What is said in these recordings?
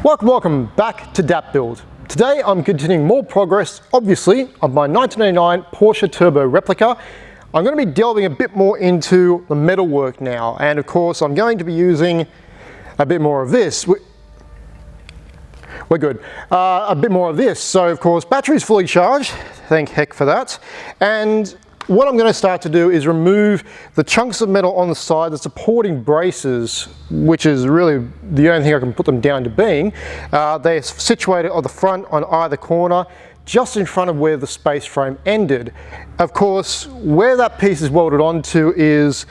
Welcome back to DAP Build. Today I'm continuing more progress, obviously, of my 1989 Porsche Turbo Replica. I'm going to be delving a bit more into the metalwork now, and of course I'm going to be using a bit more of this. We're good. A bit more of this. So of course battery's fully charged, thank heck for that. And what I'm going to start to do is remove the chunks of metal on the side, the supporting braces, which is really the only thing I can put them down to being. They're situated on the front on either corner, just in front of where the space frame ended. Of course, where that piece is welded onto is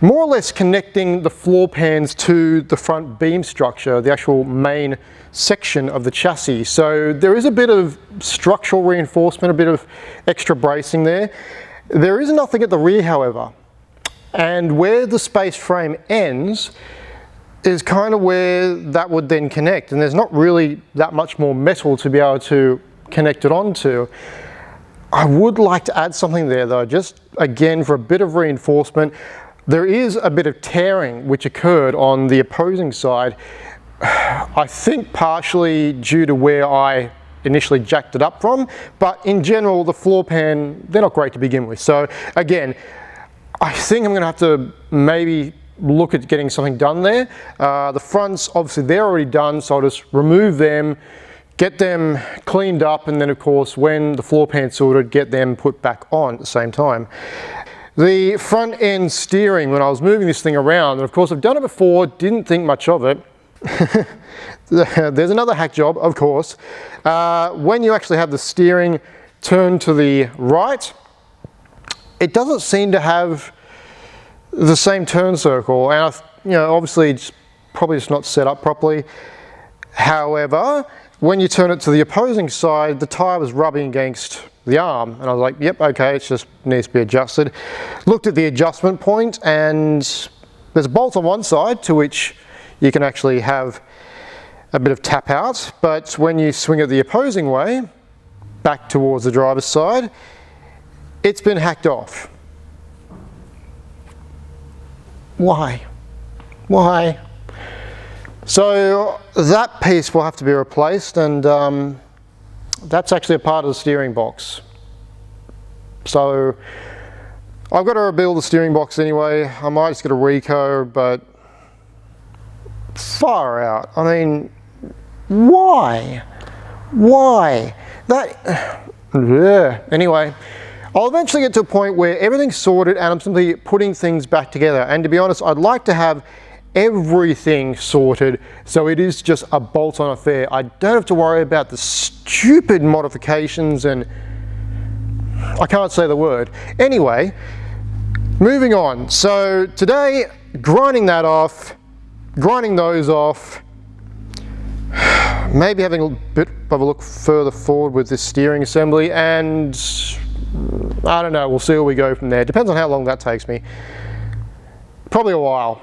more or less connecting the floor pans to the front beam structure, the actual main section of the chassis. So there is a bit of structural reinforcement, a bit of extra bracing there. There is nothing at the rear, however, and where the space frame ends is kind of where that would then connect, and there's not really that much more metal to be able to connect it onto. I would like to add something there though, just again for a bit of reinforcement. There is a bit of tearing which occurred on the opposing side, I think partially due to where I initially jacked it up from, but in general the floor pan, they're not great to begin with. So again, I think I'm gonna have to maybe look at getting something done there. The fronts, obviously they're already done, so I'll just remove them, get them cleaned up, and then of course when the floor pan's sorted, get them put back on at the same time. The front end steering, when I was moving this thing around, and of course I've done it before, didn't think much of it. There's another hack job, of course. When you actually have the steering turned to the right, it doesn't seem to have the same turn circle, and obviously it's probably just not set up properly. However, when you turn it to the opposing side, the tire was rubbing against the arm, and I was like, yep, okay, it just needs to be adjusted. Looked at the adjustment point, and there's a bolt on one side to which you can actually have a bit of tap out, but when you swing it the opposing way, back towards the driver's side, it's been hacked off. Why? Why? So that piece will have to be replaced, and that's actually a part of the steering box. So I've got to rebuild the steering box anyway. I might just get a Rico, but far out. I mean, why? Why? Anyway, I'll eventually get to a point where everything's sorted and I'm simply putting things back together. And to be honest, I'd like to have everything sorted so it is just a bolt-on affair. I don't have to worry about the stupid modifications, and I can't say the word. Anyway, moving on. So today, grinding that off, grinding those off, maybe having a bit of a look further forward with this steering assembly, and I don't know, we'll see where we go from there. Depends on how long that takes me. Probably a while.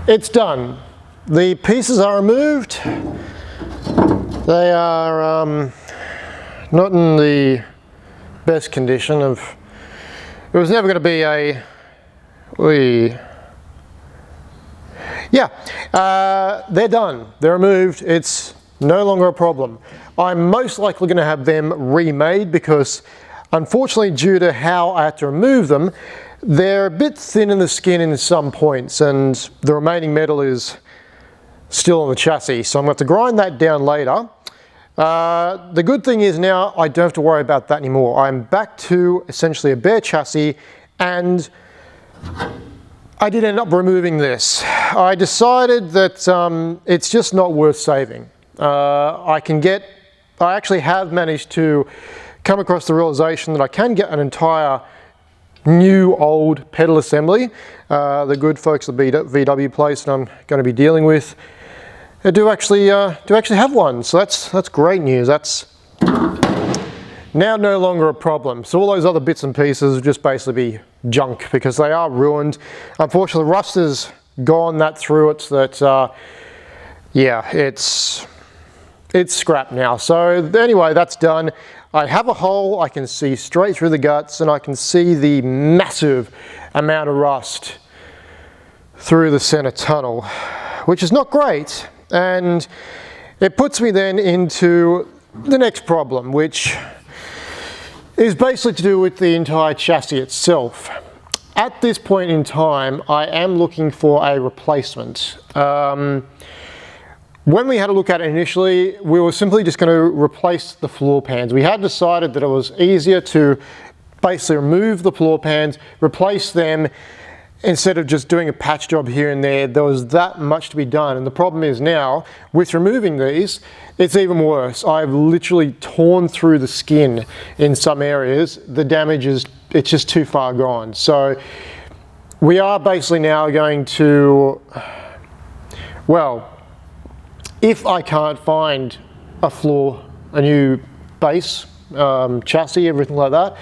it's done. The pieces are removed. They are not in the best condition of, it was never going to be a, they're done, they're removed, it's no longer a problem. I'm most likely going to have them remade because unfortunately due to how I had to remove them, they're a bit thin in the skin in some points and the remaining metal is still on the chassis, so I'm going to have to grind that down later. The good thing is now I don't have to worry about that anymore. I'm back to essentially a bare chassis, and I did end up removing this. I decided that it's just not worth saving. I actually have managed to come across the realization that I can get an entire new old pedal assembly. The good folks at the VW place that I'm going to be dealing with do actually have one, so that's great news. That's now no longer a problem. So all those other bits and pieces will just basically be junk because they are ruined. Unfortunately, rust has gone that through it that yeah, it's scrap now. So anyway, that's done. I have a hole, I can see straight through the guts, and I can see the massive amount of rust through the center tunnel, which is not great. And it puts me then into the next problem, which is basically to do with the entire chassis itself. At this point in time, I am looking for a replacement. When we had a look at it initially, we were simply just going to replace the floor pans. We had decided that it was easier to basically remove the floor pans, replace them, instead of just doing a patch job here and there. There was that much to be done, and the problem is now, with removing these, it's even worse. I've literally torn through the skin in some areas. The damage is, it's just too far gone. So we are basically now going to, well, if I can't find a floor, a new base, chassis, everything like that,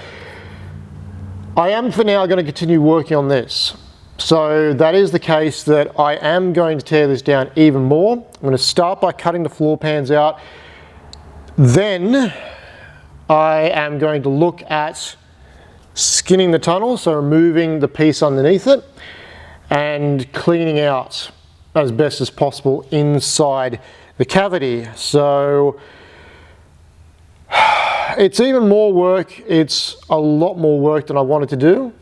I am for now going to continue working on this. So that is the case that I am going to tear this down even more. I'm going to start by cutting the floor pans out. Then I am going to look at skinning the tunnel, so removing the piece underneath it and cleaning out as best as possible inside the cavity. So it's even more work. It's a lot more work than I wanted to do.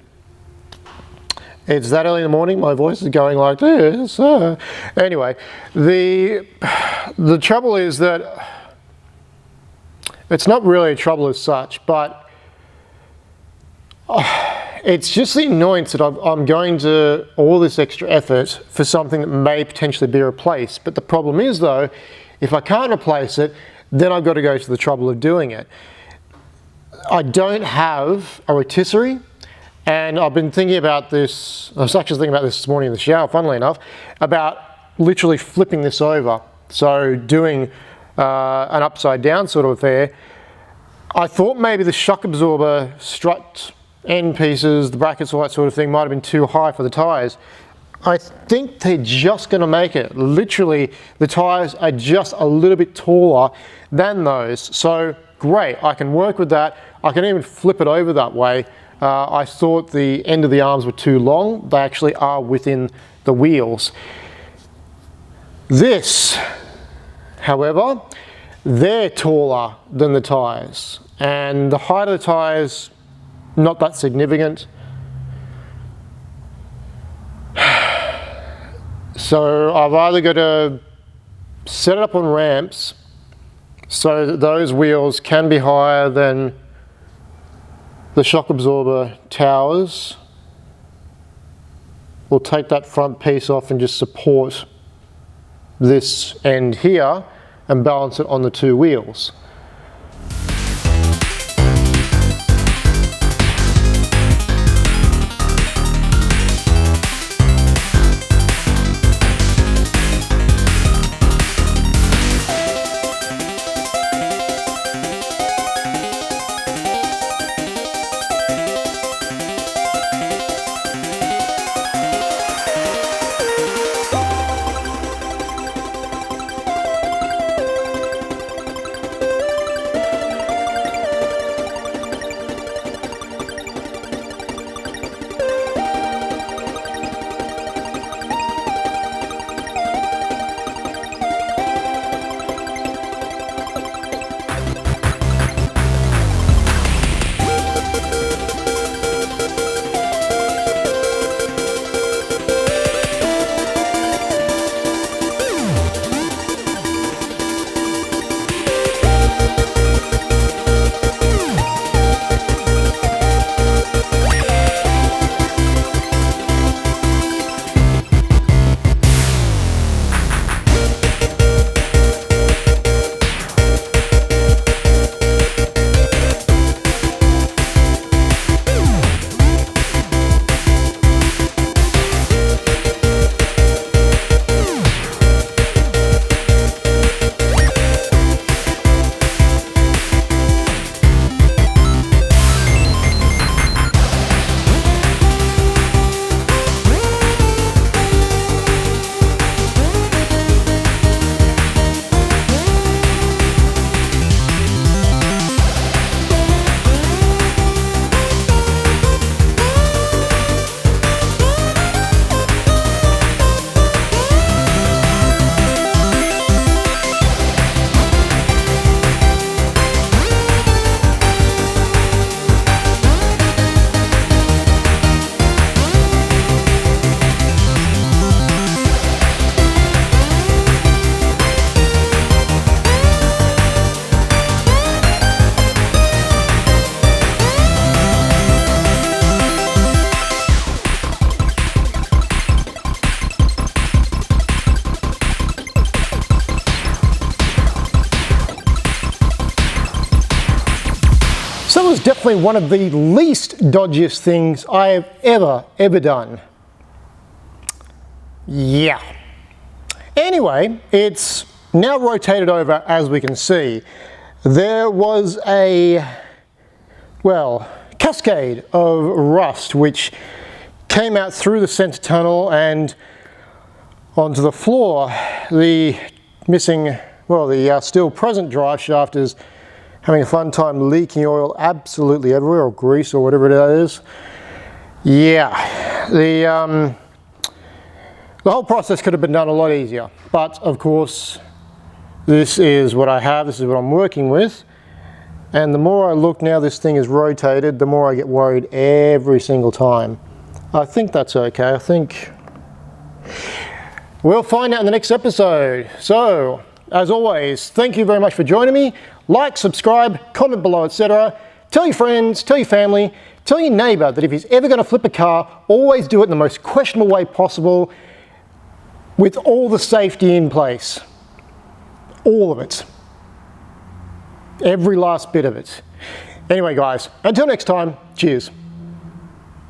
It's that early in the morning, my voice is going like this. Anyway, the trouble is that it's not really a trouble as such, but it's just the annoyance that I'm going to all this extra effort for something that may potentially be replaced. But the problem is though, if I can't replace it, then I've got to go to the trouble of doing it. I don't have a rotisserie, and I've been thinking about this, I was actually thinking about this morning in the shower, funnily enough, about literally flipping this over. So doing an upside down sort of affair. I thought maybe the shock absorber strut end pieces, the brackets, all that sort of thing might have been too high for the tires. I think they're just going to make it. Literally, the tires are just a little bit taller than those. So great, I can work with that. I can even flip it over that way. I thought the end of the arms were too long. They actually are within the wheels. This, however, they're taller than the tires. And the height of the tires, not that significant. So I've either got to set it up on ramps so that those wheels can be higher than the shock absorber towers. We'll take that front piece off and just support this end here and balance it on the two wheels. definitely one of the least dodgiest things I have ever done. Yeah. Anyway, it's now rotated over, as we can see. There was a, well, cascade of rust which came out through the center tunnel and onto the floor. The missing, well, the still present drive shaft is having a fun time leaking oil absolutely everywhere, or grease or whatever that is. Yeah, the whole process could have been done a lot easier, but of course this is what I have, this is what I'm working with, and the more I look now this thing is rotated, the more I get worried every single time. I think that's okay. I think we'll find out in the next episode. So, as always, thank you very much for joining me. Like, subscribe, comment below, etc. Tell your friends, tell your family, tell your neighbor that if he's ever going to flip a car, always do it in the most questionable way possible with all the safety in place. All of it. Every last bit of it. Anyway guys, until next time, cheers.